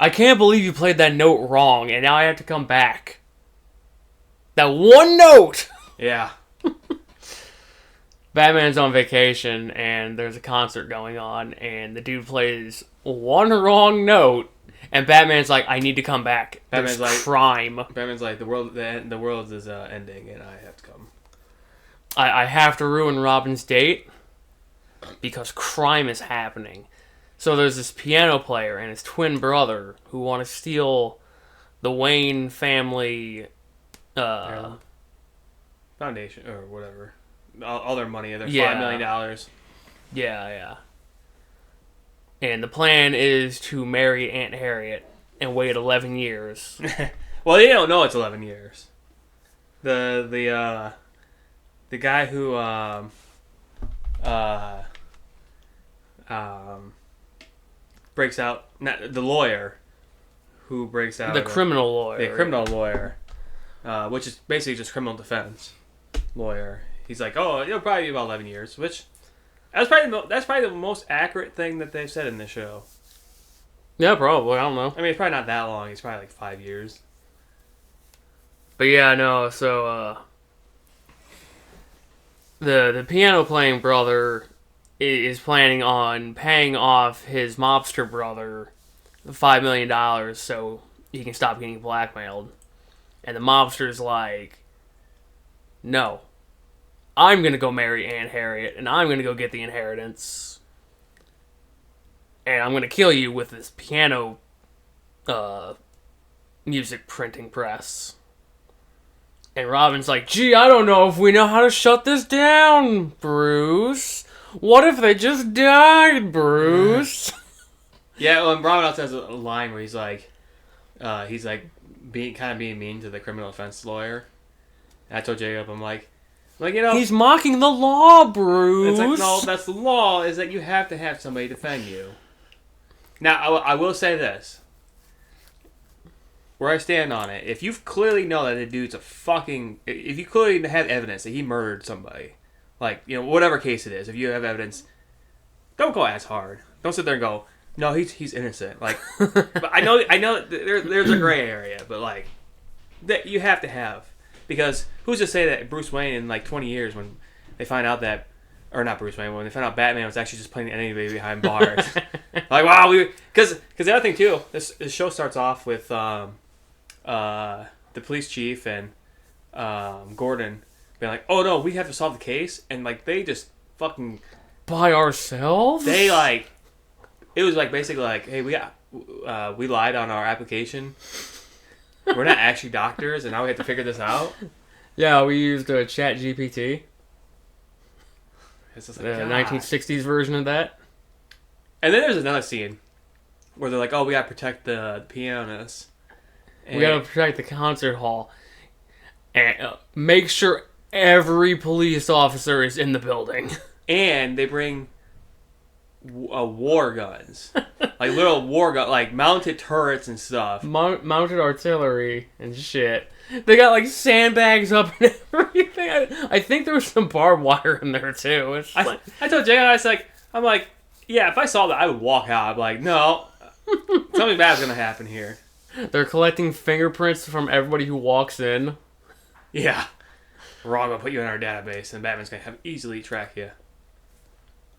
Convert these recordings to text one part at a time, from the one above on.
I can't believe you played that note wrong, and now I have to come back. That one note! Yeah. Batman's on vacation, and there's a concert going on, and the dude plays one wrong note, and Batman's like, I need to come back. There's crime. Batman's like, the world is ending, and I have to come. I have to ruin Robin's date because crime is happening. So there's this piano player and his twin brother who want to steal the Wayne family foundation or whatever. All their money, their $5 million. Yeah. And the plan is to marry Aunt Harriet and wait 11 years. Well, they don't know it's 11 years. The guy who breaks out, the lawyer who breaks out, the criminal lawyer, which is basically just criminal defense lawyer. He's like, oh, it'll probably be about 11 years, which that's probably the most accurate thing that they've said in this show. Yeah, probably. I don't know. I mean, it's probably not that long. It's probably like 5 years. But yeah, no. So the piano playing brother is planning on paying off his mobster brother $5 million so he can stop getting blackmailed, and the mobster's like, no. I'm going to go marry Aunt Harriet, and I'm going to go get the inheritance. And I'm going to kill you with this piano music printing press. And Robin's like, gee, I don't know if we know how to shut this down, Bruce. What if they just died, Bruce? Yeah, well, and Robin also has a line where he's like being mean to the criminal defense lawyer. And I told Jacob, I'm like, he's mocking the law, Bruce. It's like, no, that's the law, is that you have to have somebody defend you. Now, I will say this. Where I stand on it, if you clearly know that the dude's if you clearly have evidence that he murdered somebody, like, whatever case it is, if you have evidence, don't go as hard. Don't sit there and go, no, he's innocent. Like, but I know there's a gray area, but like, that you have to have. Because who's to say that Bruce Wayne in like 20 years when they find out that, or not Bruce Wayne, when they find out Batman was actually just playing anybody behind bars. Like, wow, because the other thing too, this show starts off with the police chief and Gordon being like, oh no, we have to solve the case, and like they just fucking by ourselves. They like, it was like basically like, hey, we lied on our application. We're not actually doctors, and now we have to figure this out. Yeah, we used a Chat GPT. It's just like, the 1960's version of that. And then there's another scene where they're like, oh, we gotta protect the pianist. We gotta protect the concert hall. And make sure every police officer is in the building. And they bring war guns. Like little war guns, like mounted turrets and stuff. Mounted artillery and shit. They got like sandbags up and everything. I think there was some barbed wire in there too. I told Jay, I'm like, yeah, if I saw that, I would walk out. I'd be like, no, something bad's gonna happen here. They're collecting fingerprints from everybody who walks in. Yeah. We're all gonna put you in our database, and Batman's gonna easily track you.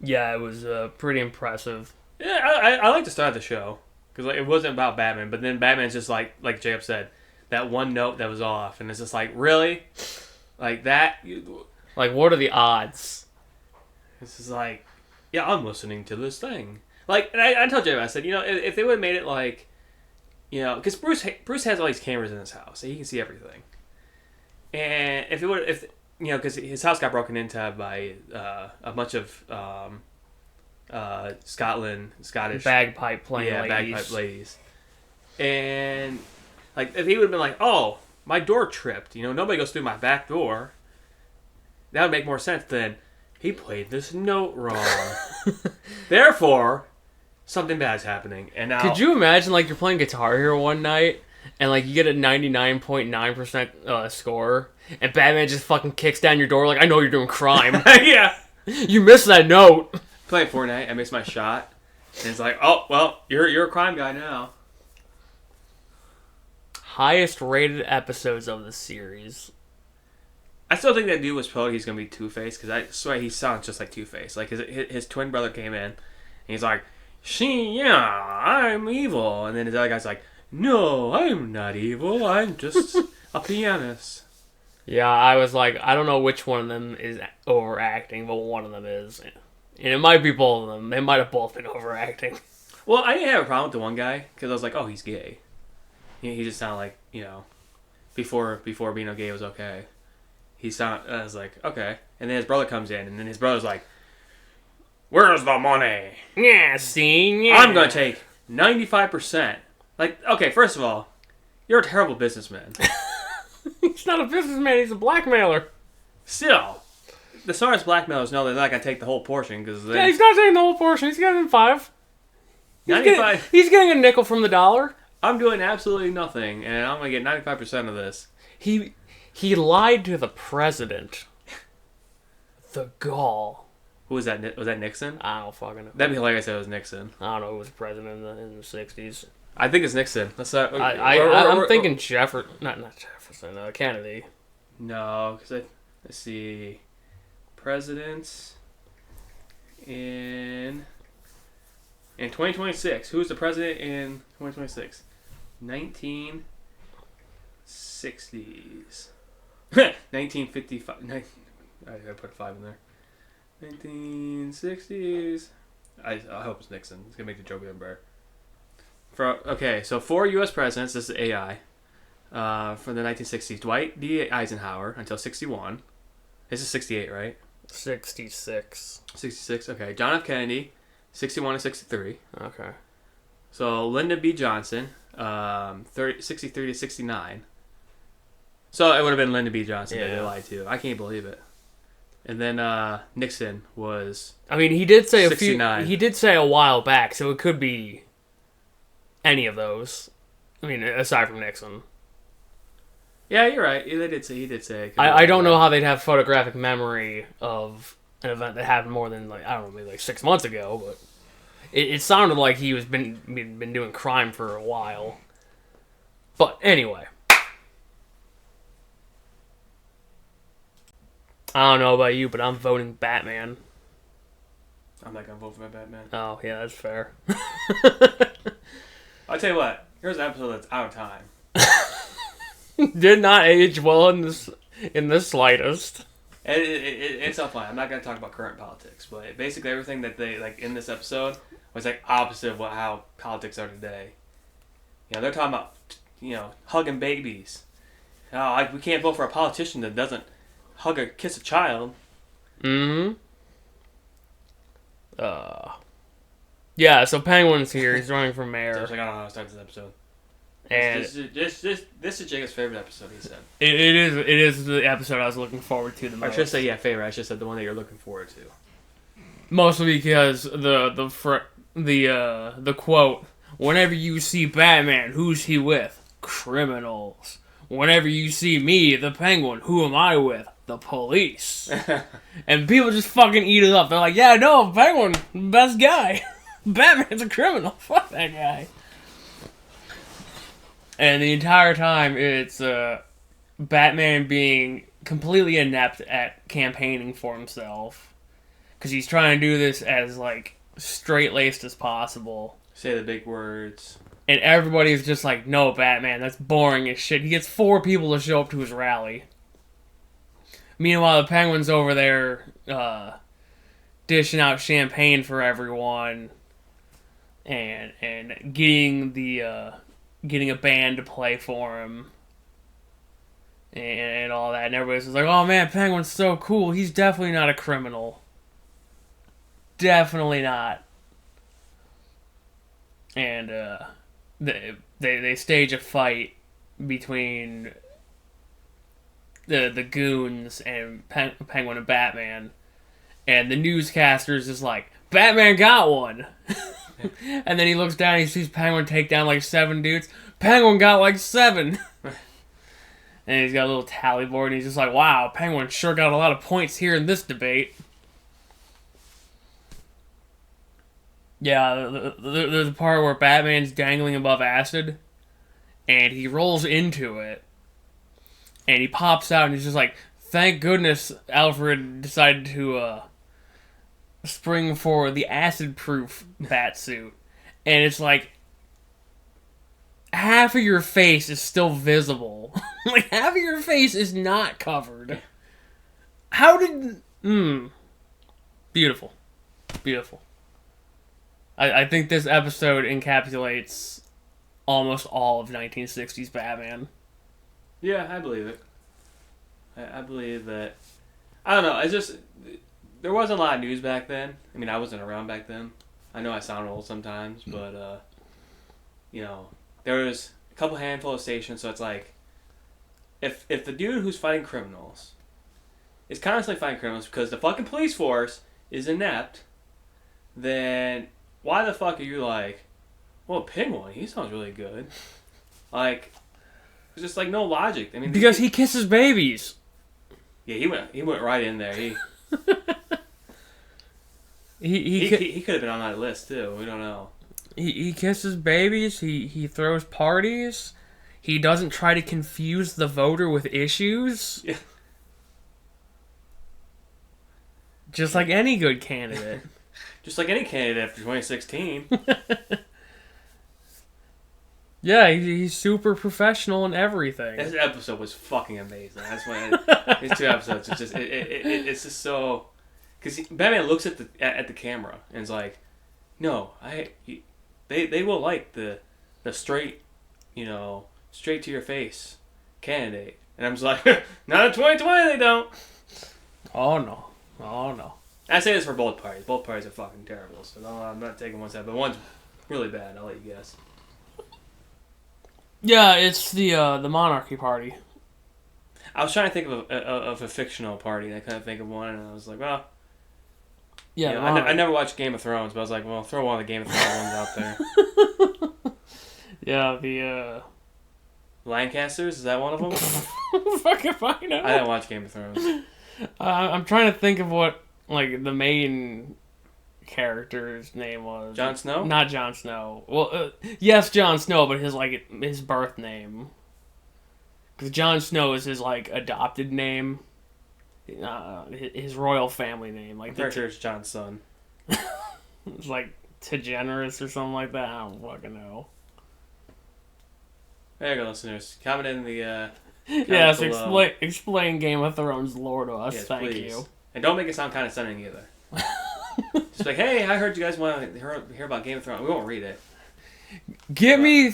Yeah, it was pretty impressive. Yeah, I like to start the show because like, it wasn't about Batman, but then Batman's just like Jacob said, that one note that was off, and it's just like, really, like that. Like, what are the odds? This is like, yeah, I'm listening to this thing. Like, and I told Jacob, I said, if they would have made it like, because Bruce has all these cameras in his house, so he can see everything, and because his house got broken into by a bunch of Scottish bagpipe playing ladies. Bagpipe ladies. And like if he would have been like, oh, my door tripped, nobody goes through my back door, that would make more sense than he played this note wrong. Therefore, something bad's happening. And now, could you imagine like you're playing Guitar Hero one night and like you get a 99.9% score, and Batman just fucking kicks down your door like, I know you're doing crime. Yeah. You missed that note. Playing Fortnite, I missed my shot. And it's like, oh, well, you're a crime guy now. highest rated episodes of the series. I still think that dude was probably he's gonna be Two-Face because I swear he sounds just like Two-Face. Like his twin brother came in and he's like, I'm evil," and then his other guy's like, "No, I'm not evil. I'm just a pianist." Yeah, I was like, I don't know which one of them is overacting, but one of them is. And it might be both of them. They might have both been overacting. Well, I didn't have a problem with the one guy because I was like, "Oh, he's gay." He just sounded like, before being gay was okay. I was like, okay. And then his brother comes in, and then his brother's like, "Where's the money? Yeah, see? Yeah. I'm going to take 95%. Like, okay, first of all, you're a terrible businessman. He's not a businessman, he's a blackmailer. Still, the smartest blackmailers know they're not going to take the whole portion because Yeah, he's not taking the whole portion. He's getting 5. 95. He's getting a nickel from the dollar. I'm doing absolutely nothing, and I'm going to get 95% of this. He lied to the president. The gall. Who was that? Was that Nixon? I don't fucking know. That'd be hilarious if it was Nixon. I don't know who was president in the 60s. I think it's Nixon. I'm thinking not Jefferson, Kennedy. No, because let's see. Presidents in 2026. Who's the president in 2026? 1960s. 1955. I put 5 in there. 1960s. I hope it's Nixon. It's gonna make the joke even better. So 4 U.S. presidents. This is AI. From the 1960s, Dwight D. Eisenhower until 61. This is 68, right? 66. 66. Okay. John F. Kennedy, 61 to 63. Okay. So Lyndon B. Johnson, 63 to 69. So it would have been Lyndon B. Johnson that they lied to. I can't believe it. And then Nixon was. I mean, he did say 69. He did say a while back, so it could be any of those. I mean, aside from Nixon. Yeah, you're right. He did say. I don't know how they'd have photographic memory of an event that happened more than maybe 6 months ago, but it sounded like he was been doing crime for a while. But anyway. I don't know about you, but I'm voting Batman. I'm not gonna vote for my Batman. Oh, yeah, that's fair. I'll tell you what. Here's an episode that's out of time. Did not age well in the slightest. It's not fun. I'm not gonna talk about current politics, but basically everything that they in this episode was opposite of how politics are today. They're talking about hugging babies. We can't vote for a politician that doesn't hug or kiss a child. Mm-hmm. Yeah, so Penguin's here. He's running for mayor. I don't know how to start this episode. And this is Jacob's favorite episode, he said. It is the episode I was looking forward to the most. I should say favorite. I should say the one that you're looking forward to. Mostly because the quote, "Whenever you see Batman, who's he with? Criminals. Whenever you see me, the Penguin, who am I with? The police." And people just fucking eat it up. They're like, "Yeah, no, Penguin, best guy. Batman's a criminal. Fuck that guy." And the entire time, it's Batman being completely inept at campaigning for himself. Because he's trying to do this as, straight-laced as possible. Say the big words. And everybody's just like, "No, Batman, that's boring as shit." He gets 4 people to show up to his rally. Meanwhile, the Penguin's over there dishing out champagne for everyone. And getting a band to play for him and all that, and everybody's just like, "Oh man, Penguin's so cool. He's definitely not a criminal. Definitely not." And they stage a fight between the goons and Penguin and Batman, and the newscaster's just like, "Batman got one." And then he looks down and he sees Penguin take down 7 dudes. Penguin got 7. And he's got a little tally board and he's just like, "Wow, Penguin sure got a lot of points here in this debate." Yeah, there's a part where Batman's dangling above acid. and he rolls into it, and he pops out, and he's just like, thank goodness Alfred decided to spring for the acid-proof bat suit. And it's like, half of your face is still visible. Like, half of your face is not covered. How did... Beautiful. Beautiful. I think this episode encapsulates almost all of 1960s Batman. Yeah, I believe it. I believe that... I don't know, it's just... There wasn't a lot of news back then. I mean, I wasn't around back then. I know I sound old sometimes, but, there was a couple handful of stations, so it's like... If the dude who's fighting criminals is constantly fighting criminals because the fucking police force is inept, then why the fuck are you like, well, Penguin, he sounds really good. Like, there's just like no logic. I mean, because he kisses babies. Yeah, he went right in there. He could have been on that list too. We don't know. He kisses babies. He throws parties. He doesn't try to confuse the voter with issues. Yeah. Just like any good candidate. Just like any candidate after 2016. Yeah, he's super professional in everything. This episode was fucking amazing. That's why these two episodes. It's just so, because Batman looks at the camera and is like, no, they will like the straight, straight to your face candidate, and I'm just like, not in 2020 they don't. Oh no. I say this for both parties. Both parties are fucking terrible. So no, I'm not taking one side, but one's really bad. I'll let you guess. Yeah, it's the Monarchy Party. I was trying to think of a fictional party, and I couldn't think of one, and I was like, well, yeah. I never watched Game of Thrones, but I was like, well, throw one of the Game of Thrones ones out there. Yeah, the Lancasters, is that one of them? Fucking find out. I didn't watch Game of Thrones. I'm trying to think of what the main character's name was. Jon Snow? Not Jon Snow. Well, yes, Jon Snow, but his birth name. Because Jon Snow is his adopted name. His royal family name. I'm pretty sure it's Jon's son. It's like Tegenerous or something like that. I don't fucking know. There you go, listeners. Comment in the yes, explain Game of Thrones lore to us. Yes, thank please. you. And don't make it sound condescending either. Just like, hey, I heard you guys want to hear about Game of Thrones. We won't read it. Get me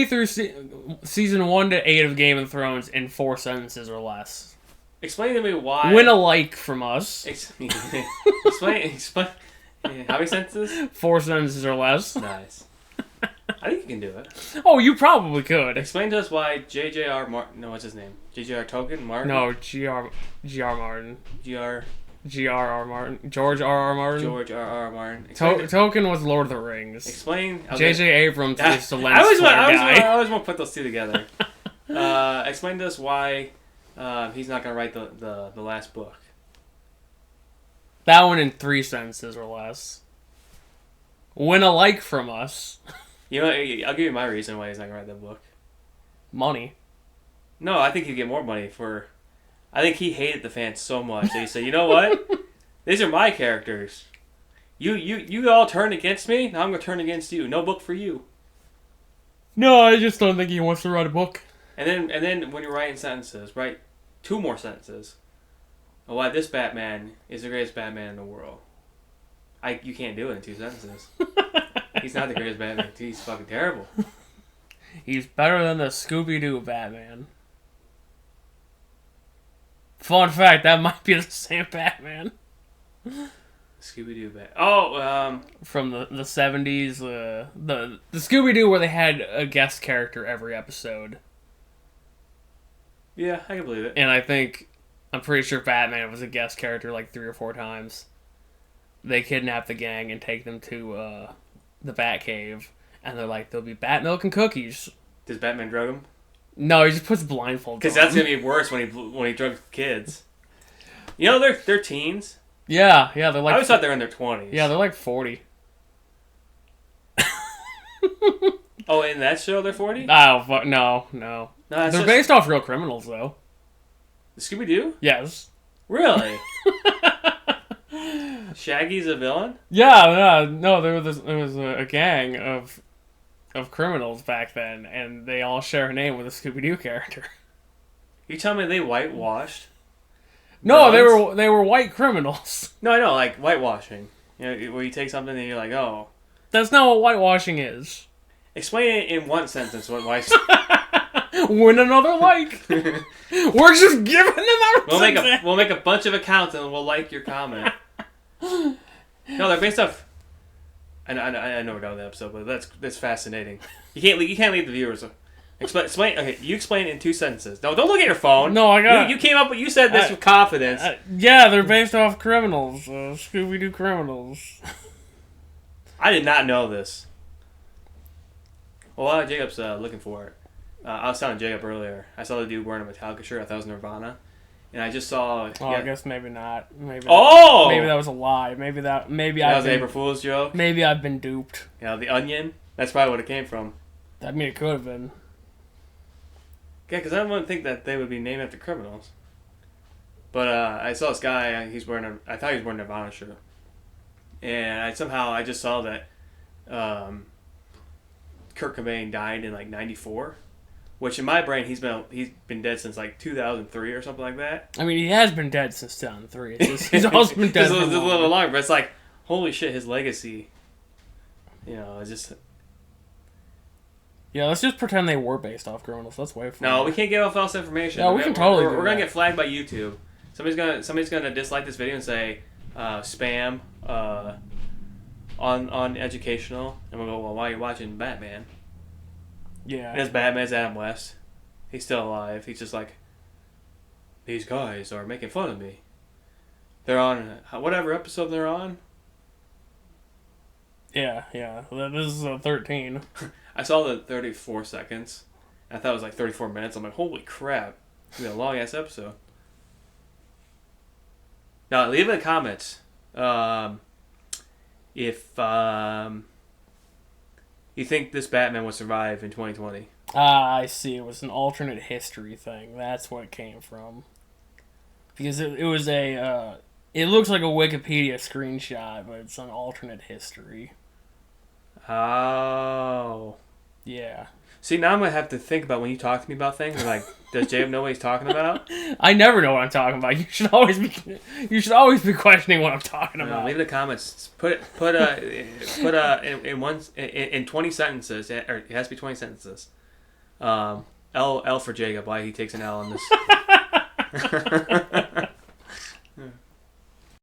through season 1 to 8 of Game of Thrones in 4 sentences or less. Explain to me why. Win a like from us. Explain. How many sentences? 4 sentences or less. Nice. I think you can do it. Oh, you probably could. Explain to us why J.J.R. Martin... No, what's his name? J.J.R. Tolkien? Martin? No, G.R. Martin. G.R.R. Martin. George R.R. Martin. George R.R. Martin. Tolkien was Lord of the Rings. Explain... J.J. Abrams is the lens flare guy. I always want to put those two together. Explain to us why he's not going to write the last book. That one in 3 sentences or less. Win a like from us. You know, I'll give you my reason why he's not going to write that book. Money. No, I think he'd get more money for... I think he hated the fans so much that he said, you know what? These are my characters. You all turned against me, now I'm going to turn against you. No book for you. No, I just don't think he wants to write a book. And then when you're writing sentences, write 2 more sentences. Oh, why this Batman is the greatest Batman in the world. You can't do it in 2 sentences. He's not the greatest Batman. He's fucking terrible. He's better than the Scooby-Doo Batman. Fun fact, that might be the same Batman. Scooby-Doo Batman. Oh, from the 70s, the Scooby-Doo where they had a guest character every episode. Yeah, I can believe it. And I'm pretty sure Batman was a guest character 3 or 4 times. They kidnap the gang and take them to the Batcave, and they're like, there'll be bat milk and cookies. Does Batman drug him? No, he just puts blindfolds on. Because that's gonna be worse when he drugs kids. You know, they're teens. Yeah, they're I always thought they were in their 20s. Yeah, they're 40. Oh, in that show they're 40? Oh, no. No, They're based off real criminals, though. Scooby-Doo? Yes. Really? Shaggy's a villain? Yeah, no, there was a gang of criminals back then, and they all share a name with a Scooby-Doo character. You tell me they whitewashed? No, villains? they were white criminals. No, I know, like whitewashing. You know, where you take something and you're like, oh. That's not what whitewashing is. Explain it in one sentence what white. Win another like. We're just giving them out. We'll make a bunch of accounts and we'll like your comment. No, they're based off. I know we're done with the episode, but that's fascinating. You can't leave the viewers. Explain. Okay, you explain it in 2 sentences. No, don't look at your phone. No, I got. You came up. You said this with confidence. Yeah, they're based off criminals. Scooby-Doo criminals. I did not know this. Well, Jacob's looking for it. I was telling Jacob earlier. I saw the dude wearing a Metallica shirt. I thought it was Nirvana, and I just saw. Oh, I guess maybe not. Maybe that was a lie. Maybe that was an April Fool's joke. Maybe I've been duped. Yeah, the Onion. That's probably what it came from. I mean, it could have been. Yeah, because I wouldn't think that they would be named after criminals. But I saw this guy. I thought he was wearing a Nirvana shirt, and I just saw that Kurt Cobain died in like '94. Which in my brain, he's been dead since like 2003 or something like that. I mean, he has been dead since 2003. He's also been dead for a little longer, but it's like, holy shit, his legacy. You know, it's just. Yeah, let's just pretend they were based off criminals. That's way fun. No, we can't give out false information. No, we can totally. We're gonna get flagged by YouTube. Somebody's gonna dislike this video and say spam on educational, and we'll go, well, why are you watching Batman? Yeah. And his Batman's Adam West. He's still alive. He's just like, these guys are making fun of me. They're on whatever episode they're on. Yeah. This is 13. I saw the 34 seconds. I thought it was like 34 minutes. I'm like, holy crap. It's gonna be a long ass episode. Now, leave in the comments if you think this Batman will survive in 2020. I see. It was an alternate history thing. That's what it came from. Because it was a... it looks like a Wikipedia screenshot, but it's an alternate history. Oh. Yeah. See, now I'm going to have to think about when you talk to me about things. Like, does Jacob know what he's talking about? I never know what I'm talking about. You should always be questioning what I'm talking about. Leave in the comments. Put in 20 sentences. Or it has to be 20 sentences. L for Jacob. Why he takes an L on this.